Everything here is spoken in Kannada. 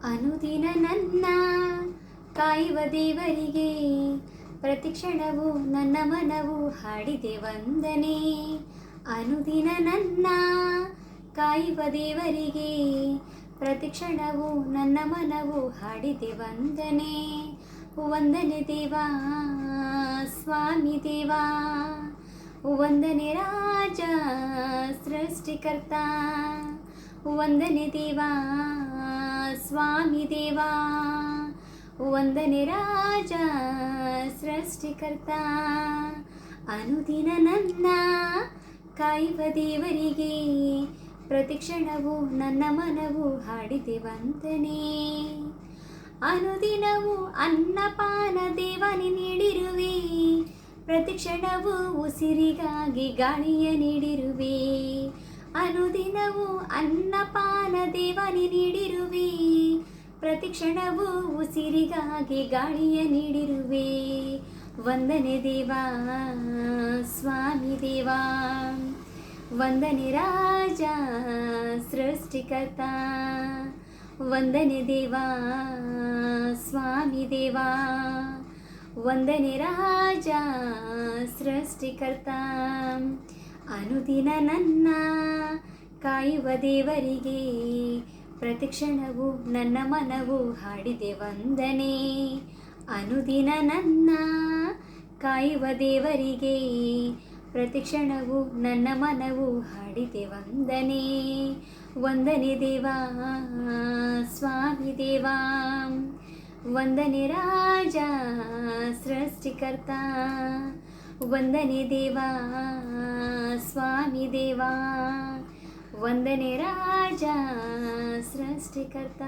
ಅನುದಿನ ನನ್ನ ಕಾಯುವ ದೇವರಿಗೆ ಪ್ರತಿಕ್ಷಣವು ನನ್ನ ಮನವು ಹಾಡಿದೆ ವಂದನೆ. ಅನುದಿನ ನನ್ನ ಕಾಯುವ ದೇವರಿಗೆ ಪ್ರತಿಕ್ಷಣವು ನನ್ನ ಮನವು ಹಾಡಿದೆ ವಂದನೆ. ವಂದನೆ ದೇವಾ ಸ್ವಾಮಿ ದೇವಾ, ವಂದನೆ ರಾಜ ಸೃಷ್ಟಿಕರ್ತ, ವಂದನೆ ದೇವಾ ಸ್ವಾಮಿ ದೇವಾ, ವಂದನೆ ರಾಜ ಸೃಷ್ಟಿಕರ್ತ. ಅನುದಿನ ನನ್ನ ಕಾಯುವ ದೇವರಿಗೆ ಪ್ರತಿಕ್ಷಣವು ನನ್ನ ಮನವು ಹಾಡಿದೆ ವಂದನೆ. ಅನುದಿನವು ಅನ್ನಪಾನ ದೇವನೇ ನೀಡಿರುವೆ, ಪ್ರತಿಕ್ಷಣವು ಉಸಿರಿಗಾಗಿ ಗಾಳಿಯ ನೀಡಿರುವೆ. ಅನುದಿನವು ಅನ್ನಪಾನ ದೇವನೇ ನೀಡಿರುವೆ, ಪ್ರತಿಕ್ಷಣವು ಉಸಿರಿಗಾಗಿ ಗಾಳಿಯ ನೀಡಿರುವೆ. ವಂದನೆ ದೇವಾ ಸ್ವಾಮಿ ದೇವಾ, ವಂದನೆ ರಾಜ ಸೃಷ್ಟಿಕರ್ತ, ವಂದನೆ ದೇವಾ ಸ್ವಾಮಿ ದೇವಾ, ವಂದನೆ ರಾಜ ಸೃಷ್ಟಿಕರ್ತ. ಅನುದಿನ ನನ್ನ ಕಾಯುವ ದೇವರಿಗೆ ಪ್ರತಿಕ್ಷಣವು ನನ್ನ ಮನವು ಹಾಡಿದೆ ವಂದನೆ. ಅನುದಿನ ನನ್ನ ಕಾಯುವ ದೇವರಿಗೆ ಪ್ರತಿಕ್ಷಣವು ನನ್ನ ಮನವು ಹಾಡಿದೆ ವಂದನೆ. ವಂದನೆ ದೇವಾ ಸ್ವಾಮಿ ದೇವಾ, ವಂದನೆ ರಾಜ ಸೃಷ್ಟಿಕರ್ತ, ವಂದನೆ ದೇವಾ ಸ್ವಾಮಿ ದೇವಾ, ವಂದನೆ ರಾಜ ಸೃಷ್ಟಿಕರ್ತ.